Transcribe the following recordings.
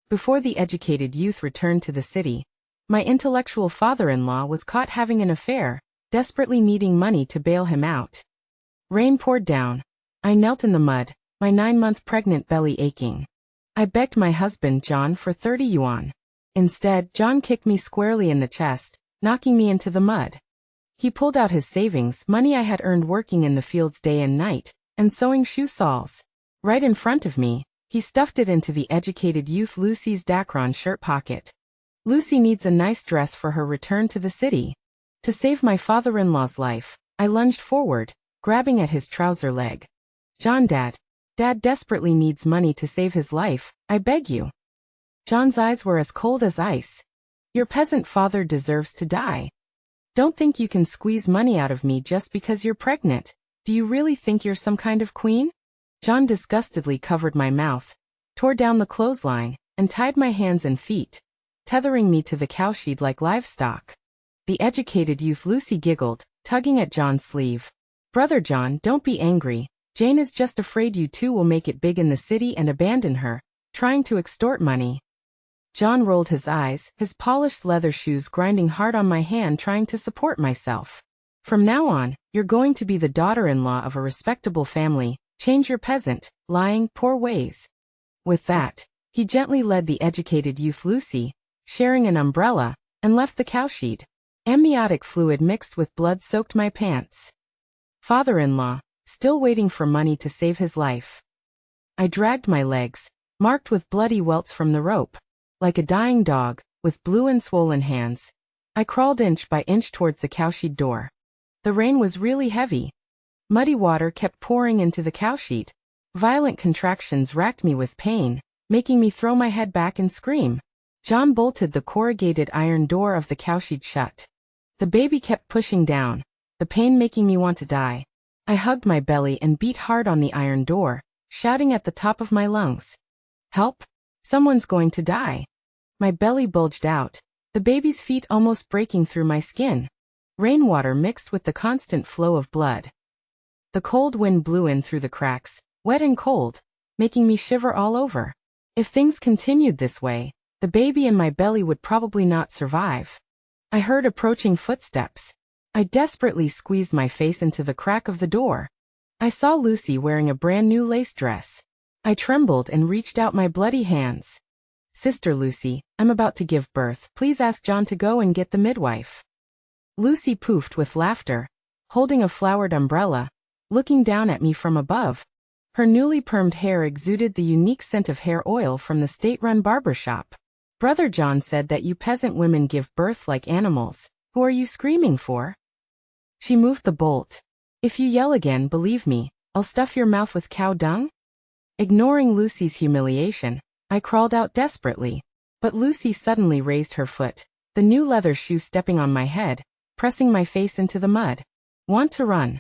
Before the educated youth returned to the city, my intellectual father-in-law was caught having an affair, desperately needing money to bail him out. Rain poured down. I knelt in the mud, my 9-month pregnant belly aching. I begged my husband John for 30 yuan. Instead, John kicked me squarely in the chest, knocking me into the mud. He pulled out his savings, money I had earned working in the fields day and night, and sewing shoe soles. Right in front of me, he stuffed it into the educated youth Lucy's Dacron shirt pocket. Lucy needs a nice dress for her return to the city. To save my father-in-law's life, I lunged forward, grabbing at his trouser leg. John, Dad desperately needs money to save his life, I beg you. John's eyes were as cold as ice. Your peasant father deserves to die. Don't think you can squeeze money out of me just because you're pregnant. Do you really think you're some kind of queen? John disgustedly covered my mouth, tore down the clothesline, and tied my hands and feet, tethering me to the cowshed like livestock. The educated youth Lucy giggled, tugging at John's sleeve. Brother John, don't be angry. Jane is just afraid you two will make it big in the city and abandon her, trying to extort money. John rolled his eyes, his polished leather shoes grinding hard on my hand trying to support myself. From now on, you're going to be the daughter-in-law of a respectable family. Change your peasant, lying, poor ways. With that, he gently led the educated youth Lucy, sharing an umbrella, and left the cowshed. Amniotic fluid mixed with blood soaked my pants. Father-in-law, still waiting for money to save his life. I dragged my legs, marked with bloody welts from the rope. Like a dying dog, with blue and swollen hands, I crawled inch by inch towards the cowshed door. The rain was really heavy. Muddy water kept pouring into the cowshed. Violent contractions racked me with pain, making me throw my head back and scream. John bolted the corrugated iron door of the cowshed shut. The baby kept pushing down, the pain making me want to die. I hugged my belly and beat hard on the iron door, shouting at the top of my lungs. Help! Someone's going to die. My belly bulged out, the baby's feet almost breaking through my skin. Rainwater mixed with the constant flow of blood. The cold wind blew in through the cracks, wet and cold, making me shiver all over. If things continued this way, the baby in my belly would probably not survive. I heard approaching footsteps. I desperately squeezed my face into the crack of the door. I saw Lucy wearing a brand new lace dress. I trembled and reached out my bloody hands. Sister Lucy, I'm about to give birth. Please ask John to go and get the midwife. Lucy poofed with laughter, holding a flowered umbrella, looking down at me from above. Her newly permed hair exuded the unique scent of hair oil from the state-run barber shop. Brother John said that you peasant women give birth like animals. Who are you screaming for? She moved the bolt. If you yell again, believe me, I'll stuff your mouth with cow dung. Ignoring Lucy's humiliation, I crawled out desperately. But Lucy suddenly raised her foot, the new leather shoe stepping on my head, pressing my face into the mud. Want to run?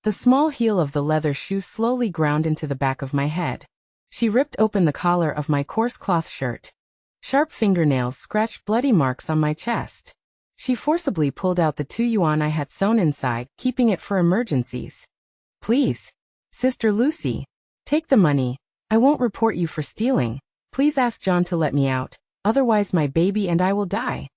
The small heel of the leather shoe slowly ground into the back of my head. She ripped open the collar of my coarse cloth shirt. Sharp fingernails scratched bloody marks on my chest. She forcibly pulled out the 2 yuan I had sewn inside, keeping it for emergencies. Please, Sister Lucy, take the money. I won't report you for stealing. Please ask John to let me out, otherwise my baby and I will die.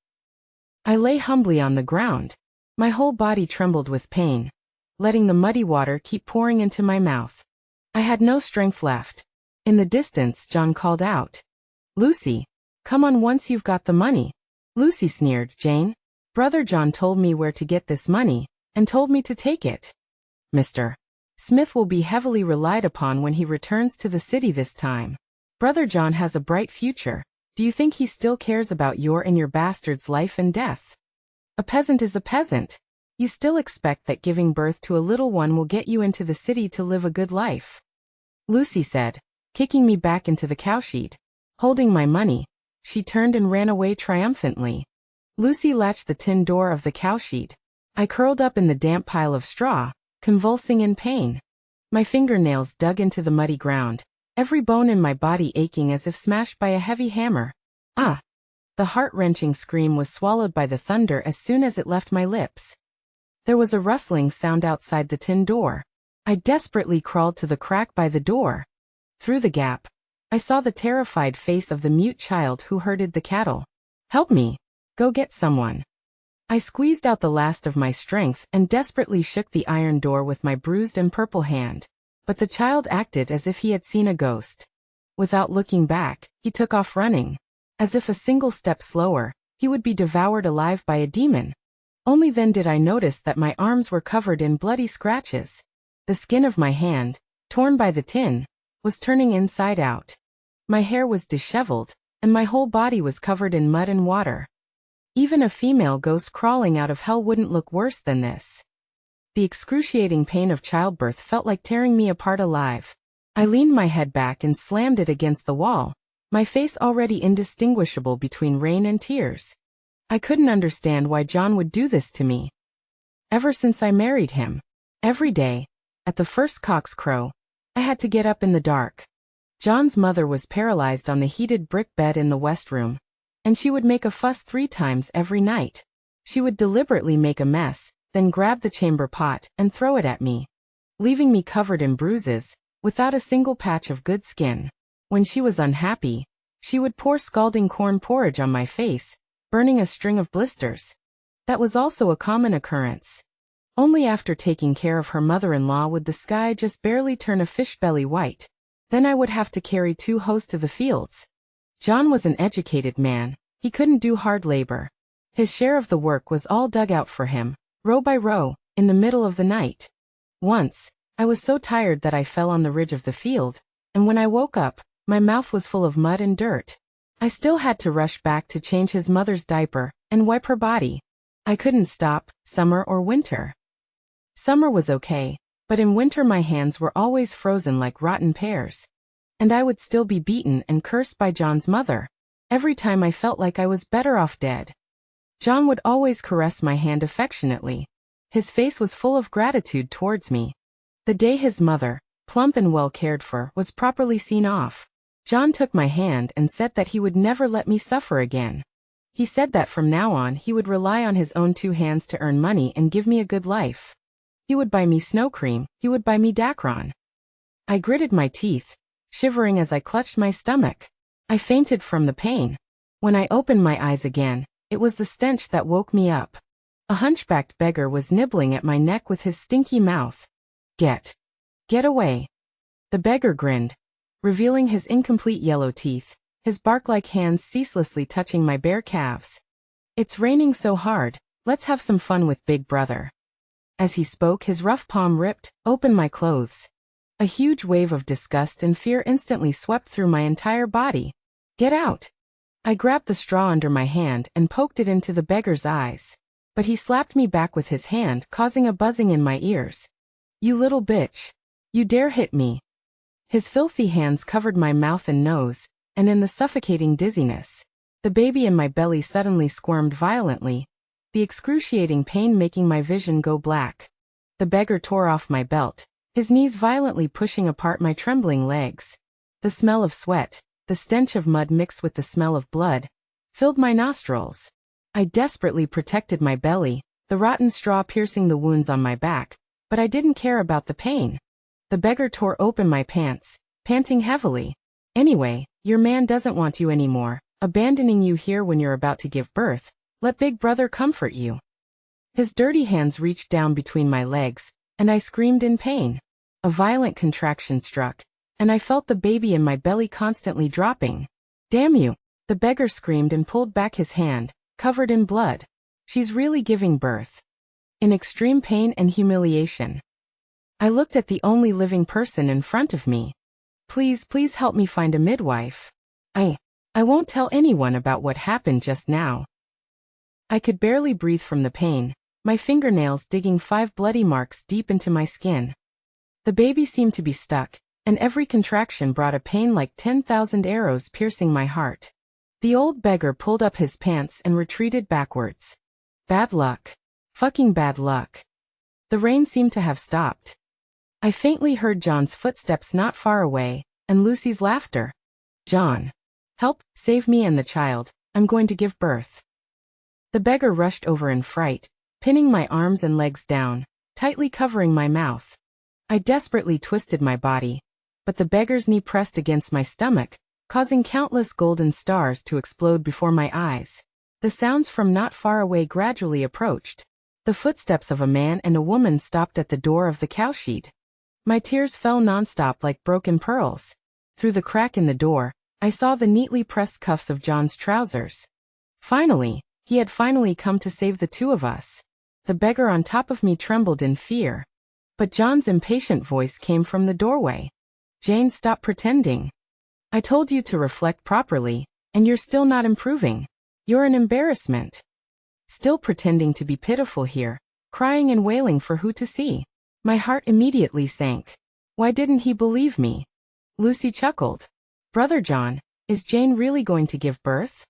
I lay humbly on the ground. My whole body trembled with pain, letting the muddy water keep pouring into my mouth. I had no strength left. In the distance, John called out. Lucy, come on once you've got the money. Lucy sneered. Jane, Brother John told me where to get this money, and told me to take it. Mr. Smith will be heavily relied upon when he returns to the city this time. Brother John has a bright future. Do you think he still cares about your and your bastard's life and death? A peasant is a peasant. You still expect that giving birth to a little one will get you into the city to live a good life? Lucy said, kicking me back into the cowshed. Holding my money, she turned and ran away triumphantly. Lucy latched the tin door of the cowshed. I curled up in the damp pile of straw, convulsing in pain. My fingernails dug into the muddy ground, every bone in my body aching as if smashed by a heavy hammer. Ah! The heart-wrenching scream was swallowed by the thunder as soon as it left my lips. There was a rustling sound outside the tin door. I desperately crawled to the crack by the door. Through the gap, I saw the terrified face of the mute child who herded the cattle. "Help me! Go get someone!" I squeezed out the last of my strength and desperately shook the iron door with my bruised and purple hand. But the child acted as if he had seen a ghost. Without looking back, he took off running. As if a single step slower, he would be devoured alive by a demon. Only then did I notice that my arms were covered in bloody scratches. The skin of my hand, torn by the tin, was turning inside out. My hair was disheveled, and my whole body was covered in mud and water. Even a female ghost crawling out of hell wouldn't look worse than this. The excruciating pain of childbirth felt like tearing me apart alive. I leaned my head back and slammed it against the wall, my face already indistinguishable between rain and tears. I couldn't understand why John would do this to me. Ever since I married him, every day, at the first cock's crow, I had to get up in the dark. John's mother was paralyzed on the heated brick bed in the West Room, and she would make a fuss 3 times every night. She would deliberately make a mess, then grab the chamber pot and throw it at me, leaving me covered in bruises, without a single patch of good skin. When she was unhappy, she would pour scalding corn porridge on my face, burning a string of blisters. That was also a common occurrence. Only after taking care of her mother-in-law would the sky just barely turn a fish belly white. Then I would have to carry 2 hoes to the fields. John was an educated man. He couldn't do hard labor. His share of the work was all dug out for him, row by row, in the middle of the night. Once, I was so tired that I fell on the ridge of the field, and when I woke up, my mouth was full of mud and dirt. I still had to rush back to change his mother's diaper and wipe her body. I couldn't stop, summer or winter. Summer was okay, but in winter my hands were always frozen like rotten pears. And I would still be beaten and cursed by John's mother. Every time I felt like I was better off dead. John would always caress my hand affectionately. His face was full of gratitude towards me. The day his mother, plump and well cared for, was properly seen off, John took my hand and said that he would never let me suffer again. He said that from now on he would rely on his own 2 hands to earn money and give me a good life. He would buy me snow cream, he would buy me Dacron. I gritted my teeth, shivering as I clutched my stomach. I fainted from the pain. When I opened my eyes again, it was the stench that woke me up. A hunchbacked beggar was nibbling at my neck with his stinky mouth. Get away. The beggar grinned, revealing his incomplete yellow teeth, his bark-like hands ceaselessly touching my bare calves. "It's raining so hard, let's have some fun with Big Brother." As he spoke, his rough palm ripped open my clothes. A huge wave of disgust and fear instantly swept through my entire body. "Get out!" I grabbed the straw under my hand and poked it into the beggar's eyes. But he slapped me back with his hand, causing a buzzing in my ears. "You little bitch. You dare hit me." His filthy hands covered my mouth and nose, and in the suffocating dizziness, the baby in my belly suddenly squirmed violently, the excruciating pain making my vision go black. The beggar tore off my belt, his knees violently pushing apart my trembling legs. The smell of sweat, the stench of mud mixed with the smell of blood, filled my nostrils. I desperately protected my belly, the rotten straw piercing the wounds on my back, but I didn't care about the pain. The beggar tore open my pants, panting heavily. "Anyway, your man doesn't want you anymore, abandoning you here when you're about to give birth. Let Big Brother comfort you." His dirty hands reached down between my legs, and I screamed in pain. A violent contraction struck, and I felt the baby in my belly constantly dropping. "Damn you!" The beggar screamed and pulled back his hand, covered in blood. "She's really giving birth." In extreme pain and humiliation, I looked at the only living person in front of me. Please help me find a midwife. I won't tell anyone about what happened just now." I could barely breathe from the pain, my fingernails digging 5 bloody marks deep into my skin. The baby seemed to be stuck, and every contraction brought a pain like 10,000 arrows piercing my heart. The old beggar pulled up his pants and retreated backwards. Bad luck. Fucking bad luck. The rain seemed to have stopped. I faintly heard John's footsteps not far away, and Lucy's laughter. "John. Help, save me and the child, I'm going to give birth." The beggar rushed over in fright, pinning my arms and legs down, tightly covering my mouth. I desperately twisted my body, but the beggar's knee pressed against my stomach, causing countless golden stars to explode before my eyes. The sounds from not far away gradually approached. The footsteps of a man and a woman stopped at the door of the cowshed. My tears fell nonstop like broken pearls. Through the crack in the door, I saw the neatly pressed cuffs of John's trousers. Finally, he had finally come to save the two of us. The beggar on top of me trembled in fear. But John's impatient voice came from the doorway. "Jane, stop pretending. I told you to reflect properly, and you're still not improving. You're an embarrassment. Still pretending to be pitiful here, crying and wailing for who to see." My heart immediately sank. Why didn't he believe me? Lucy chuckled. "Brother John, is Jane really going to give birth?"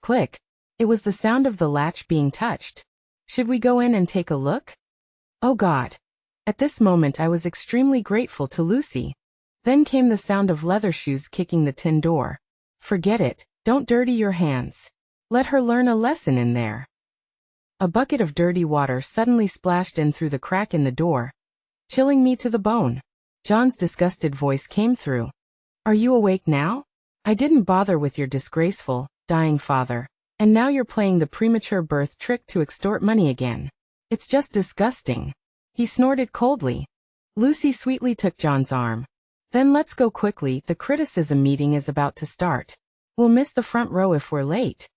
Click. It was the sound of the latch being touched. "Should we go in and take a look?" Oh God. At this moment I was extremely grateful to Lucy. Then came the sound of leather shoes kicking the tin door. "Forget it, don't dirty your hands. Let her learn a lesson in there." A bucket of dirty water suddenly splashed in through the crack in the door, chilling me to the bone. John's disgusted voice came through. "Are you awake now? I didn't bother with your disgraceful, dying father, and now you're playing the premature birth trick to extort money again. It's just disgusting." He snorted coldly. Lucy sweetly took John's arm. "Then let's go quickly, the criticism meeting is about to start. We'll miss the front row if we're late."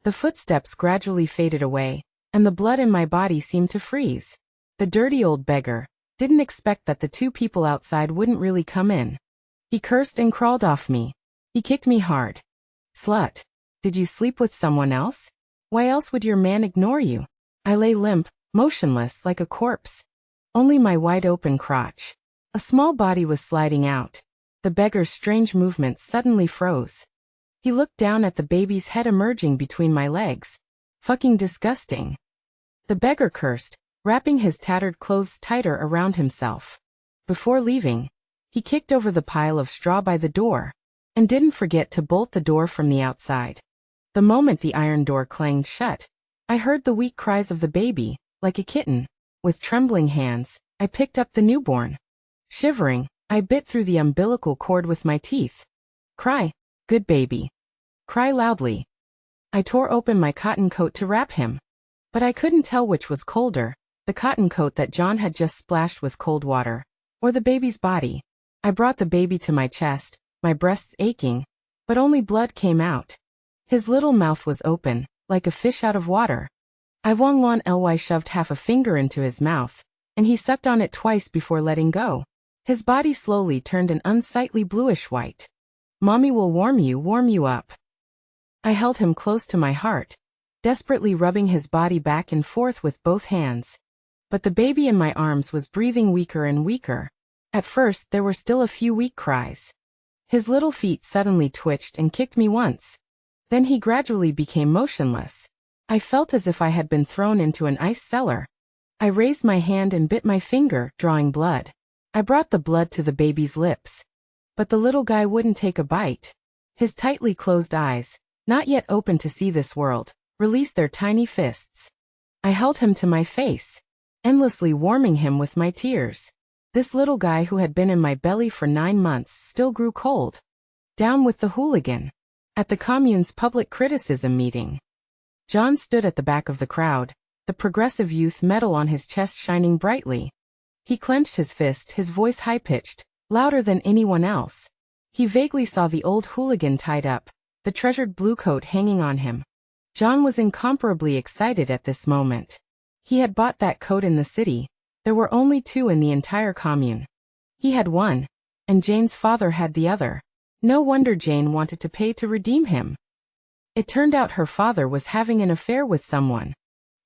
The footsteps gradually faded away, and the blood in my body seemed to freeze. The dirty old beggar didn't expect that the two people outside wouldn't really come in. He cursed and crawled off me. He kicked me hard. "Slut. Did you sleep with someone else? Why else would your man ignore you?" I lay limp, motionless like a corpse. Only my wide-open crotch. A small body was sliding out. The beggar's strange movements suddenly froze. He looked down at the baby's head emerging between my legs. Fucking disgusting. The beggar cursed, wrapping his tattered clothes tighter around himself. Before leaving, he kicked over the pile of straw by the door, and didn't forget to bolt the door from the outside. The moment the iron door clanged shut, I heard the weak cries of the baby, like a kitten. With trembling hands, I picked up the newborn. Shivering, I bit through the umbilical cord with my teeth. "Cry, good baby. Cry loudly." I tore open my cotton coat to wrap him. But I couldn't tell which was colder, the cotton coat that John had just splashed with cold water, or the baby's body. I brought the baby to my chest, my breasts aching, but only blood came out. His little mouth was open, like a fish out of water. I Wong Wan Ly shoved half a finger into his mouth, and he sucked on it twice before letting go. His body slowly turned an unsightly bluish white. "Mommy will warm you up." I held him close to my heart, desperately rubbing his body back and forth with both hands. But the baby in my arms was breathing weaker and weaker. At first there were still a few weak cries. His little feet suddenly twitched and kicked me once. Then he gradually became motionless. I felt as if I had been thrown into an ice cellar. I raised my hand and bit my finger, drawing blood. I brought the blood to the baby's lips. But the little guy wouldn't take a bite. His tightly closed eyes, not yet open to see this world, released their tiny fists. I held him to my face, endlessly warming him with my tears. This little guy who had been in my belly for 9 months still grew cold. Down with the hooligan. At the commune's public criticism meeting, John stood at the back of the crowd, the progressive youth medal on his chest shining brightly. He clenched his fist, his voice high-pitched, louder than anyone else. He vaguely saw the old hooligan tied up, the treasured blue coat hanging on him. John was incomparably excited at this moment. He had bought that coat in the city. There were only 2 in the entire commune. He had one, and Jane's father had the other. No wonder Jane wanted to pay to redeem him. It turned out her father was having an affair with someone.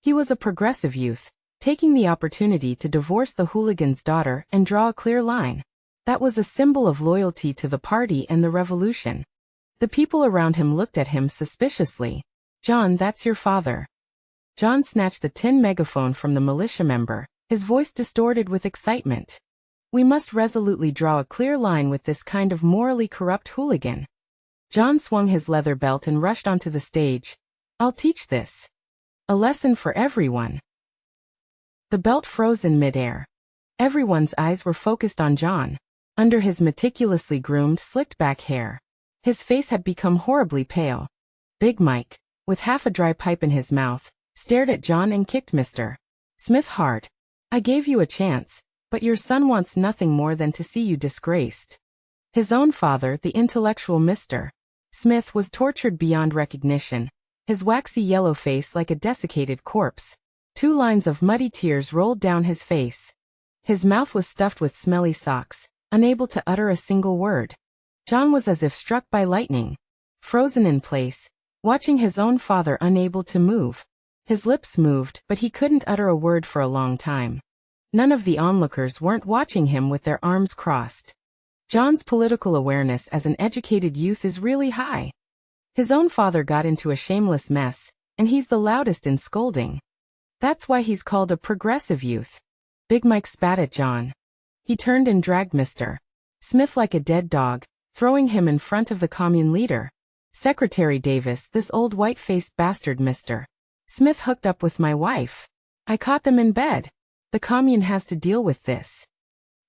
He was a progressive youth, taking the opportunity to divorce the hooligan's daughter and draw a clear line. That was a symbol of loyalty to the party and the revolution. The people around him looked at him suspiciously. "John, that's your father." John snatched the tin megaphone from the militia member, his voice distorted with excitement. "We must resolutely draw a clear line with this kind of morally corrupt hooligan." John swung his leather belt and rushed onto the stage. "I'll teach this. A lesson for everyone." The belt froze in midair. Everyone's eyes were focused on John. under his meticulously groomed, slicked-back hair. His face had become horribly pale. Big Mike, with half a dry pipe in his mouth, stared at John and kicked Mr. Smith hard. "I gave you a chance, but your son wants nothing more than to see you disgraced." His own father, the intellectual Mr. Smith, was tortured beyond recognition, his waxy yellow face like a desiccated corpse. 2 lines of muddy tears rolled down his face. His mouth was stuffed with smelly socks, unable to utter a single word. John was as if struck by lightning, frozen in place, watching his own father unable to move. His lips moved, but he couldn't utter a word for a long time. None of the onlookers weren't watching him with their arms crossed. John's political awareness as an educated youth is really high. His own father got into a shameless mess, and he's the loudest in scolding. That's why he's called a progressive youth. Big Mike spat at John. He turned and dragged Mr. Smith like a dead dog, throwing him in front of the commune leader. "Secretary Davis, this old white-faced bastard Mr. Smith hooked up with my wife. I caught them in bed. The commune has to deal with this."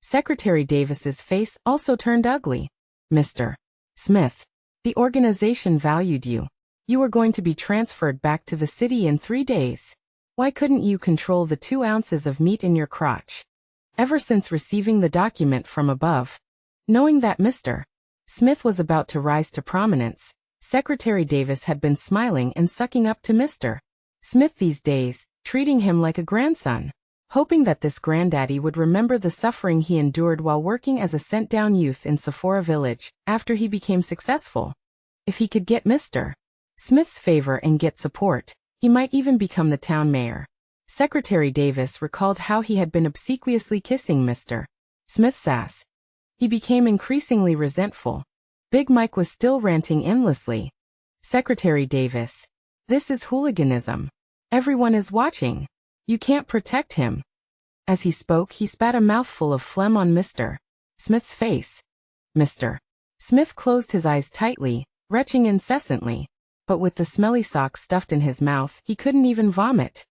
Secretary Davis's face also turned ugly. "Mr. Smith, the organization valued you. You were going to be transferred back to the city in 3 days. Why couldn't you control the 2 ounces of meat in your crotch?" Ever since receiving the document from above, knowing that Mr. Smith was about to rise to prominence, Secretary Davis had been smiling and sucking up to Mr. Smith these days, treating him like a grandson, hoping that this granddaddy would remember the suffering he endured while working as a sent-down youth in Sephora Village after he became successful. If he could get Mr. Smith's favor and get support, he might even become the town mayor. Secretary Davis recalled how he had been obsequiously kissing Mr. Smith's ass. He became increasingly resentful. Big Mike was still ranting endlessly. "Secretary Davis, this is hooliganism. Everyone is watching. You can't protect him." As he spoke, he spat a mouthful of phlegm on Mr. Smith's face. Mr. Smith closed his eyes tightly, retching incessantly. But with the smelly socks stuffed in his mouth, he couldn't even vomit.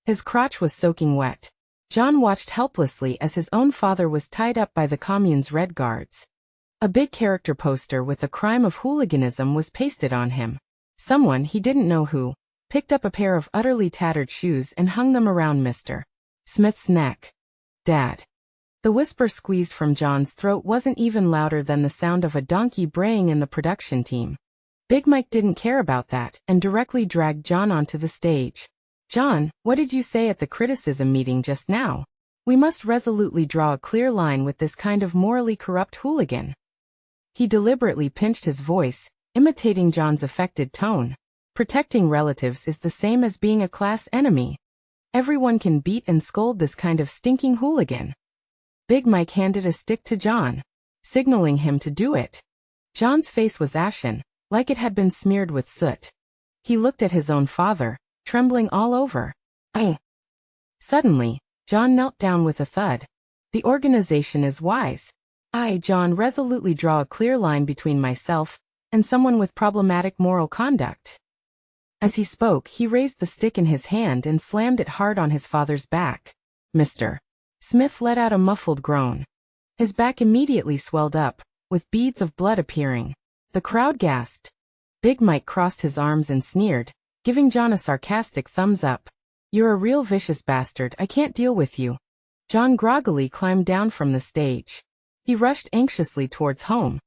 His crotch was soaking wet. John watched helplessly as his own father was tied up by the commune's red guards. A big character poster with the crime of hooliganism was pasted on him. Someone, he didn't know who, picked up a pair of utterly tattered shoes and hung them around Mr. Smith's neck. "Dad." The whisper squeezed from John's throat wasn't even louder than the sound of a donkey braying in the production team. Big Mike didn't care about that and directly dragged John onto the stage. "John, what did you say at the criticism meeting just now? We must resolutely draw a clear line with this kind of morally corrupt hooligan." He deliberately pinched his voice, imitating John's affected tone. "Protecting relatives is the same as being a class enemy. Everyone can beat and scold this kind of stinking hooligan." Big Mike handed a stick to John, signaling him to do it. John's face was ashen, like it had been smeared with soot. He looked at his own father, trembling all over. Suddenly, John knelt down with a thud. "The organization is wise. I, John, resolutely draw a clear line between myself and someone with problematic moral conduct." As he spoke, he raised the stick in his hand and slammed it hard on his father's back. Mr. Smith let out a muffled groan. His back immediately swelled up, with beads of blood appearing. The crowd gasped. Big Mike crossed his arms and sneered, giving John a sarcastic thumbs up. "You're a real vicious bastard, I can't deal with you." John groggily climbed down from the stage. He rushed anxiously towards home.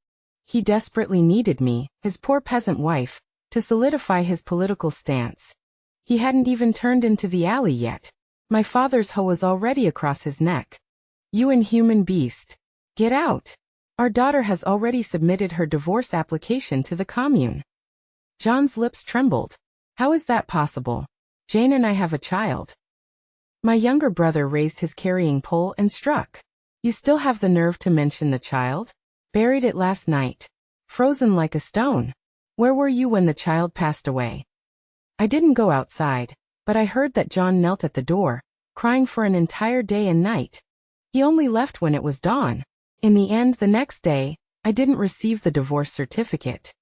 He desperately needed me, his poor peasant wife, to solidify his political stance. He hadn't even turned into the alley yet. My father's hoe was already across his neck. "You inhuman beast. Get out. Our daughter has already submitted her divorce application to the commune." John's lips trembled. "How is that possible? Jane and I have a child." My younger brother raised his carrying pole and struck. "You still have the nerve to mention the child? Buried it last night. Frozen like a stone. Where were you when the child passed away?" I didn't go outside, but I heard that John knelt at the door, crying for an entire day and night. He only left when it was dawn. In the end, the next day, I didn't receive the divorce certificate.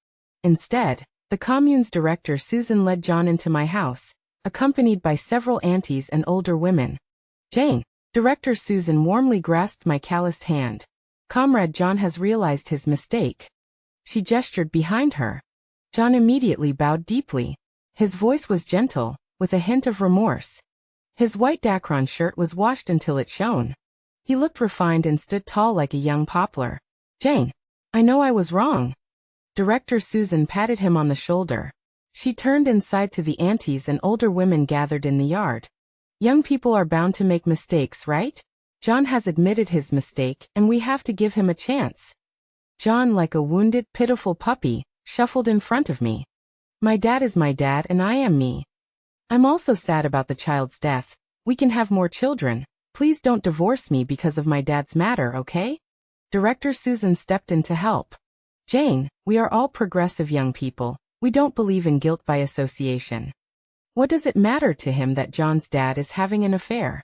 Instead, the commune's director Susan led John into my house, accompanied by several aunties and older women. "Jane." Director Susan warmly grasped my calloused hand. Comrade John has realized his mistake. She gestured behind her. John immediately bowed deeply. His voice was gentle, with a hint of remorse. His white Dacron shirt was washed until it shone. He looked refined and stood tall like a young poplar. Jane, I know I was wrong. Director Susan patted him on the shoulder. She turned inside to the aunties and older women gathered in the yard. Young people are bound to make mistakes, right? John has admitted his mistake, and we have to give him a chance. John, like a wounded, pitiful puppy, shuffled in front of me. My dad is my dad and I am me. I'm also sad about the child's death. We can have more children. Please don't divorce me because of my dad's matter, okay? Director Susan stepped in to help. Jane, we are all progressive young people. We don't believe in guilt by association. What does it matter to him that John's dad is having an affair?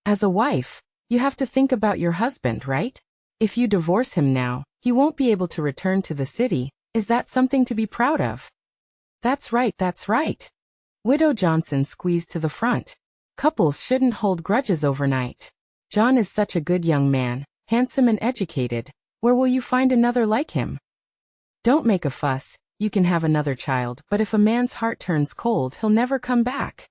As a wife, you have to think about your husband, right? If you divorce him now, he won't be able to return to the city. Is that something to be proud of? That's right, that's right. Widow Johnson squeezed to the front. Couples shouldn't hold grudges overnight. John is such a good young man, handsome and educated. Where will you find another like him? Don't make a fuss. You can have another child, but if a man's heart turns cold, he'll never come back.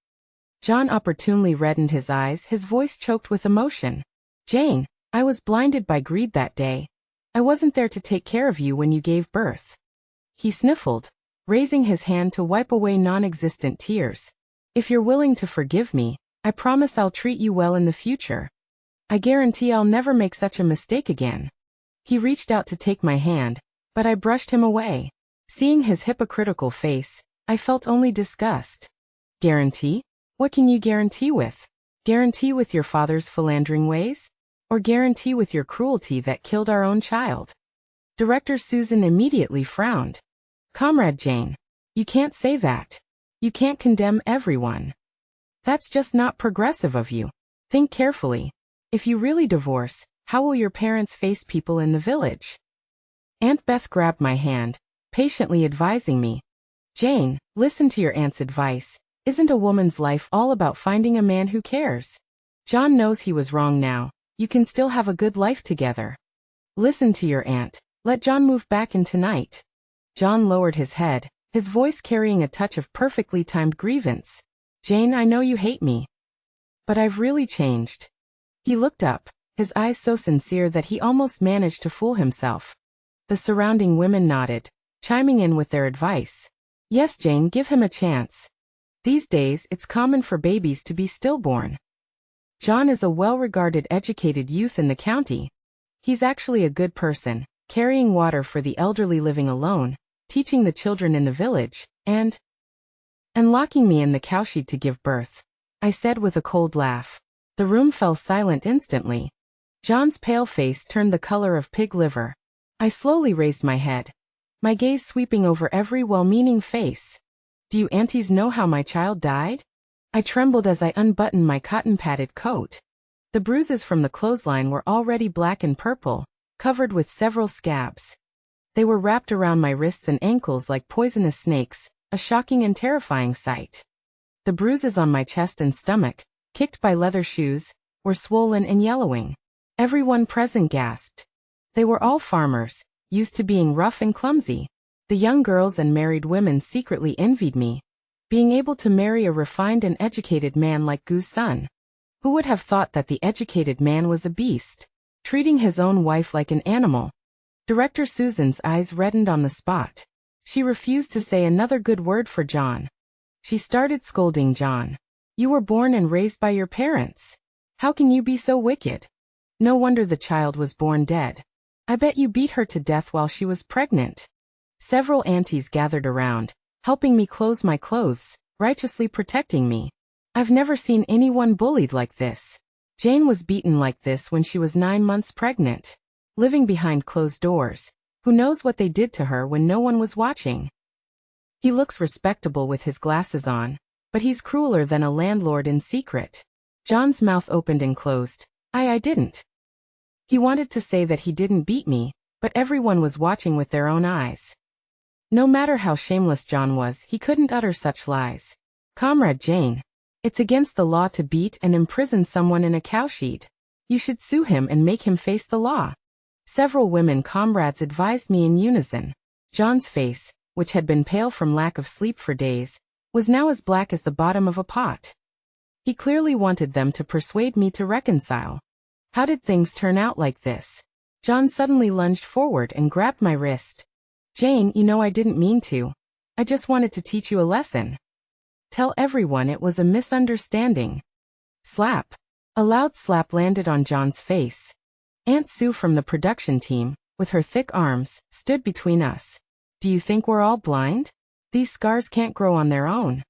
John opportunely reddened his eyes, his voice choked with emotion. Jane, I was blinded by greed that day. I wasn't there to take care of you when you gave birth. He sniffled, raising his hand to wipe away non-existent tears. If you're willing to forgive me, I promise I'll treat you well in the future. I guarantee I'll never make such a mistake again. He reached out to take my hand, but I brushed him away. Seeing his hypocritical face, I felt only disgust. Guarantee? What can you guarantee with? Guarantee with your father's philandering ways? Or guarantee with your cruelty that killed our own child? Director Susan immediately frowned. Comrade Jane, you can't say that. You can't condemn everyone. That's just not progressive of you. Think carefully. If you really divorce, how will your parents face people in the village? Aunt Beth grabbed my hand, patiently advising me. Jane, listen to your aunt's advice. Isn't a woman's life all about finding a man who cares? John knows he was wrong now. You can still have a good life together. Listen to your aunt. Let John move back in tonight. John lowered his head, his voice carrying a touch of perfectly timed grievance. Jane, I know you hate me. But I've really changed. He looked up, his eyes so sincere that he almost managed to fool himself. The surrounding women nodded, chiming in with their advice. Yes, Jane, give him a chance. These days, it's common for babies to be stillborn. John is a well-regarded educated youth in the county. He's actually a good person, carrying water for the elderly living alone, teaching the children in the village, and locking me in the cowshed to give birth. I said with a cold laugh. The room fell silent instantly. John's pale face turned the color of pig liver. I slowly raised my head, my gaze sweeping over every well-meaning face. Do you aunties know how my child died? I trembled as I unbuttoned my cotton-padded coat. The bruises from the clothesline were already black and purple, covered with several scabs. They were wrapped around my wrists and ankles like poisonous snakes, a shocking and terrifying sight. The bruises on my chest and stomach, kicked by leather shoes, were swollen and yellowing. Everyone present gasped. They were all farmers, used to being rough and clumsy. The young girls and married women secretly envied me. Being able to marry a refined and educated man like Gu's son. Who would have thought that the educated man was a beast, treating his own wife like an animal? Director Susan's eyes reddened on the spot. She refused to say another good word for John. She started scolding John. You were born and raised by your parents. How can you be so wicked? No wonder the child was born dead. I bet you beat her to death while she was pregnant. Several aunties gathered around, helping me close my clothes, righteously protecting me. I've never seen anyone bullied like this. Jane was beaten like this when she was 9 months pregnant. Living behind closed doors. Who knows what they did to her when no one was watching? He looks respectable with his glasses on, but he's crueler than a landlord in secret. John's mouth opened and closed. I didn't. He wanted to say that he didn't beat me, but everyone was watching with their own eyes. No matter how shameless John was, he couldn't utter such lies. Comrade Jane, it's against the law to beat and imprison someone in a cowshed. You should sue him and make him face the law. Several women comrades advised me in unison. John's face, which had been pale from lack of sleep for days, was now as black as the bottom of a pot. He clearly wanted them to persuade me to reconcile. How did things turn out like this? John suddenly lunged forward and grabbed my wrist. Jane, you know I didn't mean to. I just wanted to teach you a lesson. Tell everyone it was a misunderstanding. Slap. A loud slap landed on John's face. Aunt Sue from the production team, with her thick arms, stood between us. Do you think we're all blind? These scars can't grow on their own.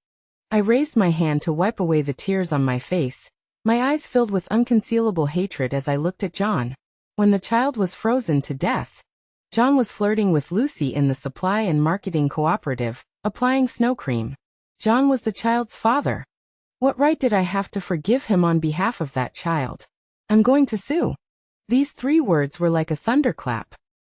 I raised my hand to wipe away the tears on my face, my eyes filled with unconcealable hatred as I looked at John. When the child was frozen to death, John was flirting with Lucy in the supply and marketing cooperative, applying snow cream. John was the child's father. What right did I have to forgive him on behalf of that child? I'm going to sue. These 3 words were like a thunderclap.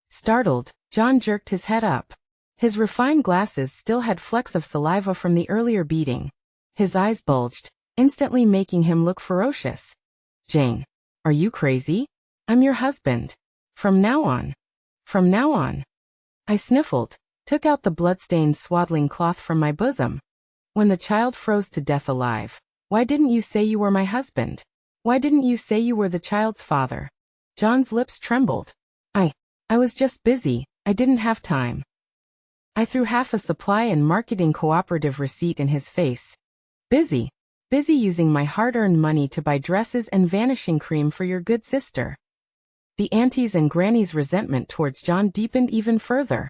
Startled, John jerked his head up. His refined glasses still had flecks of saliva from the earlier beating. His eyes bulged, instantly making him look ferocious. Jane, are you crazy? I'm your husband. From now on. From now on. I sniffled, took out the blood-stained swaddling cloth from my bosom. When the child froze to death alive, why didn't you say you were my husband? Why didn't you say you were the child's father? John's lips trembled. I was just busy, I didn't have time. I threw half a supply and marketing cooperative receipt in his face. Busy using my hard-earned money to buy dresses and vanishing cream for your good sister. The aunties and grannies' resentment towards John deepened even further.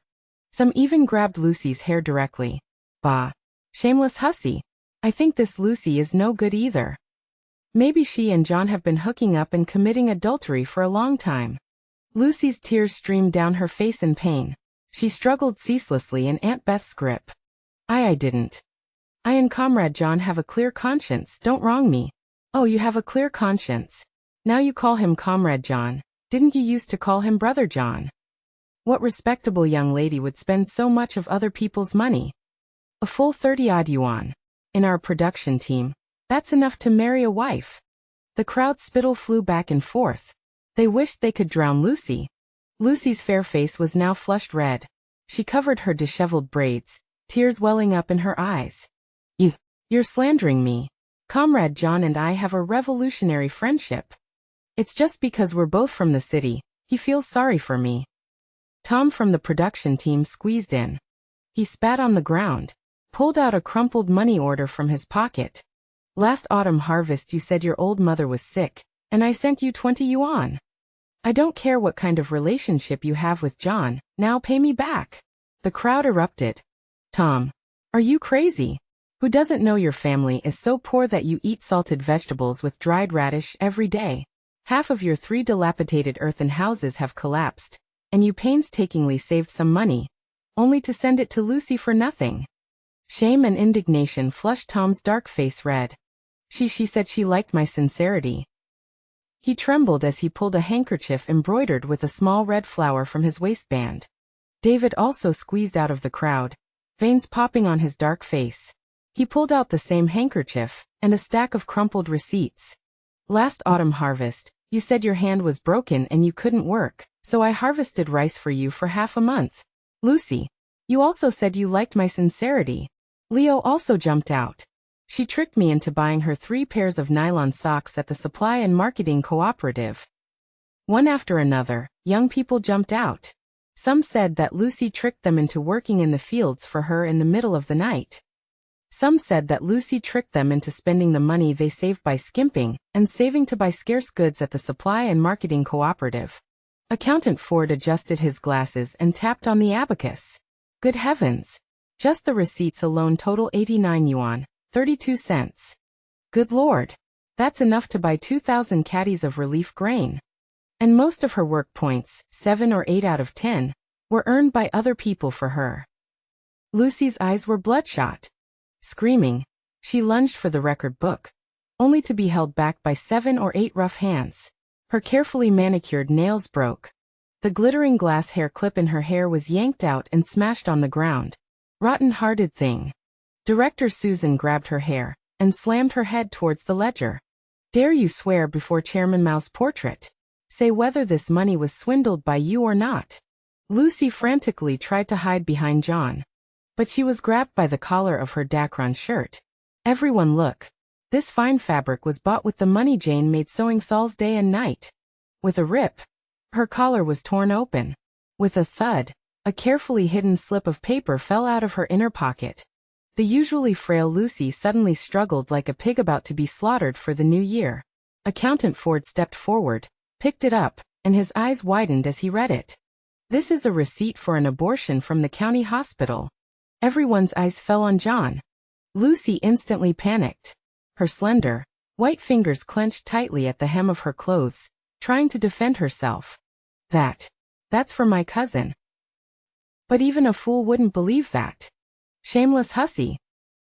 Some even grabbed Lucy's hair directly. Bah. Shameless hussy. I think this Lucy is no good either. Maybe she and John have been hooking up and committing adultery for a long time. Lucy's tears streamed down her face in pain. She struggled ceaselessly in Aunt Beth's grip. I didn't. I and Comrade John have a clear conscience, don't wrong me. Oh, you have a clear conscience. Now you call him Comrade John. Didn't you used to call him Brother John? What respectable young lady would spend so much of other people's money? A full 30-odd yuan. In our production team, that's enough to marry a wife. The crowd's spittle flew back and forth. They wished they could drown Lucy. Lucy's fair face was now flushed red. She covered her disheveled braids, tears welling up in her eyes. You're slandering me. Comrade John and I have a revolutionary friendship. It's just because we're both from the city, he feels sorry for me. Tom from the production team squeezed in. He spat on the ground, pulled out a crumpled money order from his pocket. Last autumn harvest you said your old mother was sick, and I sent you 20 yuan. I don't care what kind of relationship you have with John, now pay me back. The crowd erupted. Tom, are you crazy? Who doesn't know your family is so poor that you eat salted vegetables with dried radish every day? Half of your 3 dilapidated earthen houses have collapsed, and you painstakingly saved some money, only to send it to Lucy for nothing. Shame and indignation flushed Tom's dark face red. She said she liked my sincerity. He trembled as he pulled a handkerchief embroidered with a small red flower from his waistband. David also squeezed out of the crowd, veins popping on his dark face. He pulled out the same handkerchief, and a stack of crumpled receipts. Last autumn harvest, you said your hand was broken and you couldn't work, so I harvested rice for you for half a month. Lucy, you also said you liked my sincerity. Leo also jumped out. She tricked me into buying her 3 pairs of nylon socks at the supply and marketing cooperative. One after another, young people jumped out. Some said that Lucy tricked them into working in the fields for her in the middle of the night. Some said that Lucy tricked them into spending the money they saved by skimping and saving to buy scarce goods at the supply and marketing cooperative. Accountant Ford adjusted his glasses and tapped on the abacus. Good heavens! Just the receipts alone total 89 yuan, 32 cents. Good Lord! That's enough to buy 2,000 caddies of relief grain. And most of her work points, 7 or 8 out of 10, were earned by other people for her. Lucy's eyes were bloodshot. Screaming, she lunged for the record book, only to be held back by 7 or 8 rough hands. Her carefully manicured nails broke. The glittering glass hair clip in her hair was yanked out and smashed on the ground. Rotten-hearted thing. Director Susan grabbed her hair and slammed her head towards the ledger. Dare you swear before Chairman Mao's portrait? Say whether this money was swindled by you or not." Lucy frantically tried to hide behind John. But she was grabbed by the collar of her Dacron shirt. "Everyone look. This fine fabric was bought with the money Jane made sewing shawls day and night." With a rip, her collar was torn open. With a thud, a carefully hidden slip of paper fell out of her inner pocket. The usually frail Lucy suddenly struggled like a pig about to be slaughtered for the new year. Accountant Ford stepped forward, picked it up, and his eyes widened as he read it. "This is a receipt for an abortion from the county hospital." Everyone's eyes fell on John. Lucy instantly panicked. Her slender, white fingers clenched tightly at the hem of her clothes, trying to defend herself. That's for my cousin." But even a fool wouldn't believe that. "Shameless hussy."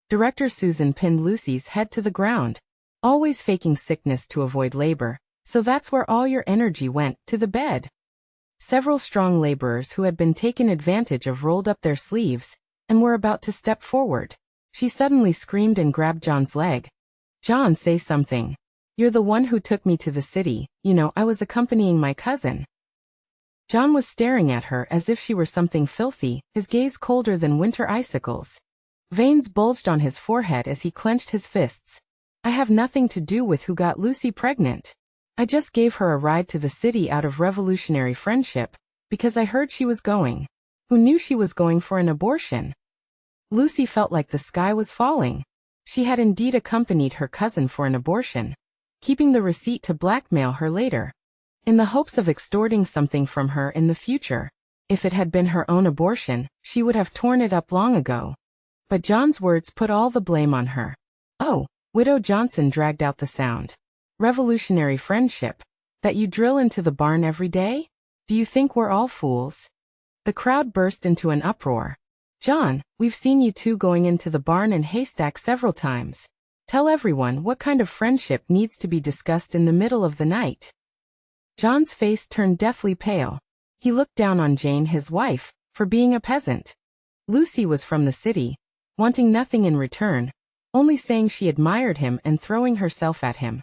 Director Susan pinned Lucy's head to the ground. "Always faking sickness to avoid labor, so that's where all your energy went, to the bed." Several strong laborers who had been taken advantage of rolled up their sleeves and were about to step forward. She suddenly screamed and grabbed John's leg. "John, say something. You're the one who took me to the city. You know, I was accompanying my cousin." John was staring at her as if she were something filthy, his gaze colder than winter icicles. Veins bulged on his forehead as he clenched his fists. "I have nothing to do with who got Lucy pregnant. I just gave her a ride to the city out of revolutionary friendship, because I heard she was going. Who knew she was going for an abortion?" Lucy felt like the sky was falling. She had indeed accompanied her cousin for an abortion, keeping the receipt to blackmail her later, in the hopes of extorting something from her in the future. If it had been her own abortion, she would have torn it up long ago. But John's words put all the blame on her. "Oh," Widow Johnson dragged out the sound. "Revolutionary friendship? That you drill into the barn every day? Do you think we're all fools?" The crowd burst into an uproar. "John, we've seen you two going into the barn and haystack several times. Tell everyone what kind of friendship needs to be discussed in the middle of the night." John's face turned deathly pale. He looked down on Jane, his wife, for being a peasant. Lucy was from the city, wanting nothing in return, only saying she admired him and throwing herself at him.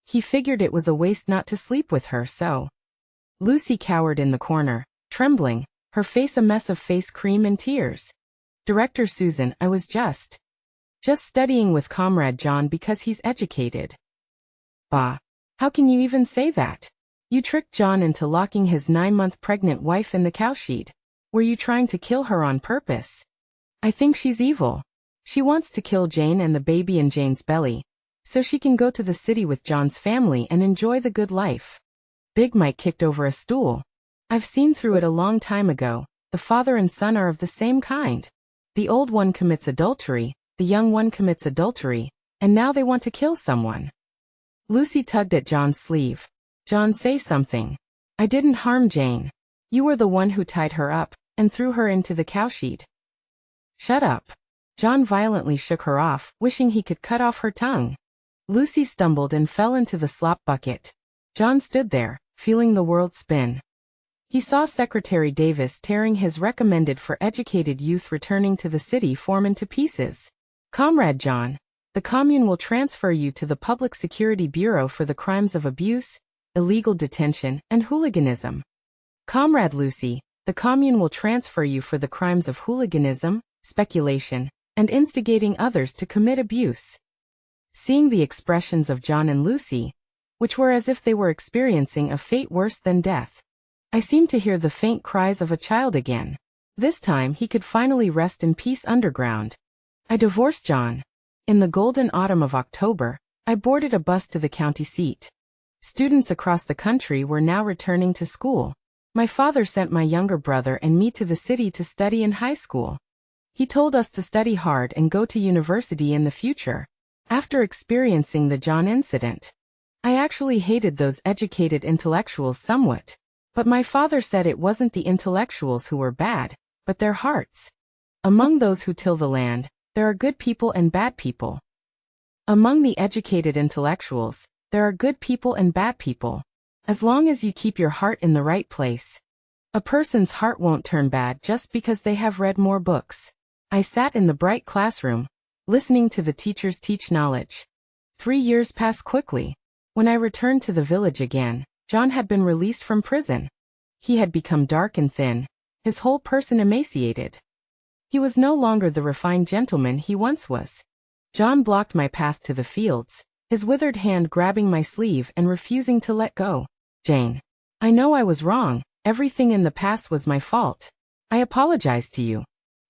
He figured it was a waste not to sleep with her, so. Lucy cowered in the corner, trembling, her face a mess of face cream and tears. "Director Susan, I was just studying with Comrade John because he's educated." "Bah, how can you even say that? You tricked John into locking his 9-month pregnant wife in the cowshed. Were you trying to kill her on purpose?" "I think she's evil. She wants to kill Jane and the baby in Jane's belly, so she can go to the city with John's family and enjoy the good life." Big Mike kicked over a stool. "I've seen through it a long time ago. The father and son are of the same kind. The old one commits adultery, the young one commits adultery, and now they want to kill someone." Lucy tugged at John's sleeve. "John, say something. I didn't harm Jane. You were the one who tied her up and threw her into the cowshed." "Shut up." John violently shook her off, wishing he could cut off her tongue. Lucy stumbled and fell into the slop bucket. John stood there, feeling the world spin. He saw Secretary Davis tearing his recommended for educated youth returning to the city form into pieces. "Comrade John, the commune will transfer you to the Public Security Bureau for the crimes of abuse, illegal detention, and hooliganism. Comrade Lucy, the commune will transfer you for the crimes of hooliganism, speculation, and instigating others to commit abuse." Seeing the expressions of John and Lucy, which were as if they were experiencing a fate worse than death, I seemed to hear the faint cries of a child again. This time he could finally rest in peace underground. I divorced John. In the golden autumn of October, I boarded a bus to the county seat. Students across the country were now returning to school. My father sent my younger brother and me to the city to study in high school. He told us to study hard and go to university in the future. After experiencing the John incident, I actually hated those educated intellectuals somewhat. But my father said it wasn't the intellectuals who were bad, but their hearts. Among those who till the land, there are good people and bad people. Among the educated intellectuals, there are good people and bad people. As long as you keep your heart in the right place, a person's heart won't turn bad just because they have read more books. I sat in the bright classroom, listening to the teachers teach knowledge. 3 years passed quickly. When I returned to the village again, John had been released from prison. He had become dark and thin, his whole person emaciated. He was no longer the refined gentleman he once was. John blocked my path to the fields, his withered hand grabbing my sleeve and refusing to let go. Jane, I know I was wrong. Everything in the past was my fault. I apologize to you.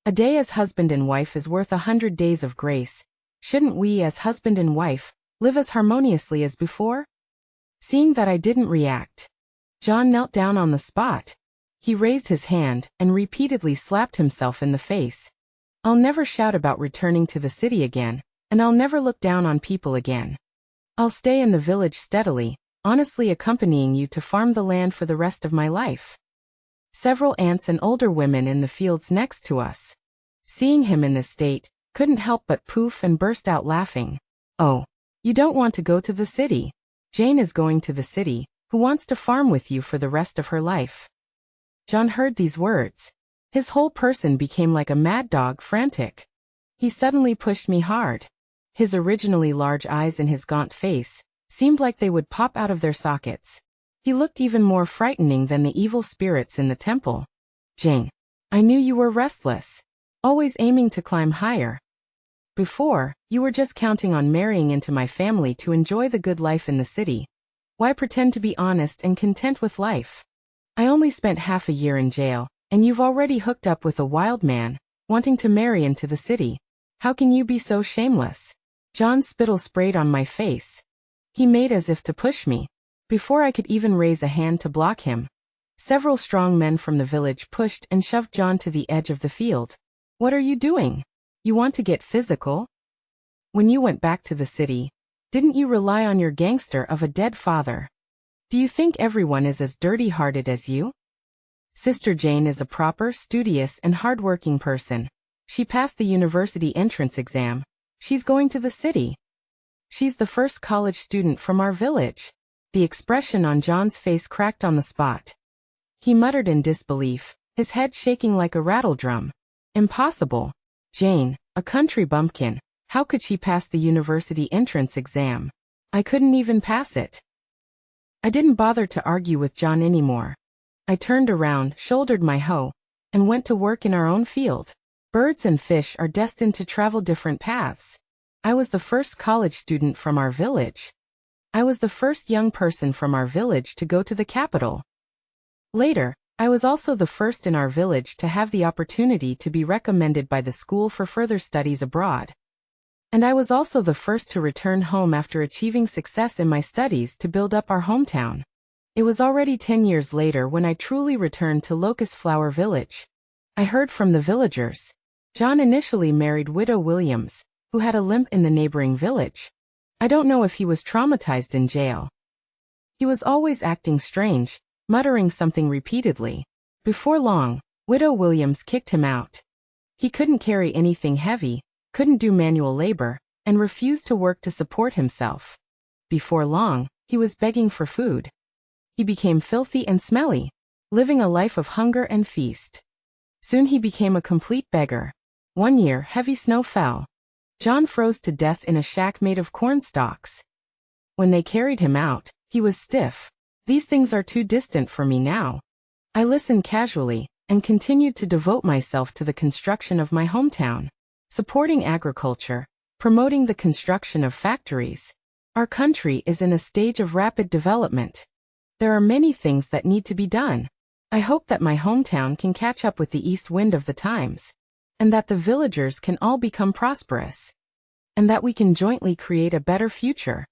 A day as husband and wife is worth 100 days of grace. Shouldn't we, as husband and wife, live as harmoniously as before? Seeing that I didn't react, John knelt down on the spot. He raised his hand and repeatedly slapped himself in the face. I'll never shout about returning to the city again, and I'll never look down on people again. I'll stay in the village steadily, honestly accompanying you to farm the land for the rest of my life. Several aunts and older women in the fields next to us, seeing him in this state, couldn't help but poof and burst out laughing. Oh, you don't want to go to the city. Jane is going to the city, who wants to farm with you for the rest of her life. John heard these words. His whole person became like a mad dog, frantic. He suddenly pushed me hard. His originally large eyes in his gaunt face seemed like they would pop out of their sockets. He looked even more frightening than the evil spirits in the temple. Jane, I knew you were restless, always aiming to climb higher. Before, you were just counting on marrying into my family to enjoy the good life in the city. Why pretend to be honest and content with life? I only spent half a year in jail, and you've already hooked up with a wild man, wanting to marry into the city. How can you be so shameless? John's spittle sprayed on my face. He made as if to push me. Before I could even raise a hand to block him, several strong men from the village pushed and shoved John to the edge of the field. What are you doing? You want to get physical? When you went back to the city, didn't you rely on your gangster of a dead father? Do you think everyone is as dirty-hearted as you? Sister Jane is a proper, studious, and hard-working person. She passed the university entrance exam. She's going to the city. She's the first college student from our village. The expression on John's face cracked on the spot. He muttered in disbelief, his head shaking like a rattledrum. Impossible. Jane, a country bumpkin, how could she pass the university entrance exam? I couldn't even pass it. I didn't bother to argue with John anymore. I turned around, shouldered my hoe, and went to work in our own field. Birds and fish are destined to travel different paths. I was the first college student from our village. I was the first young person from our village to go to the capital. Later, I was also the first in our village to have the opportunity to be recommended by the school for further studies abroad. And I was also the first to return home after achieving success in my studies to build up our hometown. It was already 10 years later when I truly returned to Locust Flower Village. I heard from the villagers. John initially married Widow Williams, who had a limp in the neighboring village. I don't know if he was traumatized in jail. He was always acting strange, muttering something repeatedly. Before long, Widow Williams kicked him out. He couldn't carry anything heavy, couldn't do manual labor, and refused to work to support himself. Before long, he was begging for food. He became filthy and smelly, living a life of hunger and feast. Soon he became a complete beggar. One year, heavy snow fell. John froze to death in a shack made of corn stalks. When they carried him out, he was stiff. These things are too distant for me now. I listened casually, and continued to devote myself to the construction of my hometown, supporting agriculture, promoting the construction of factories. Our country is in a stage of rapid development. There are many things that need to be done. I hope that my hometown can catch up with the east wind of the times, and that the villagers can all become prosperous, and that we can jointly create a better future.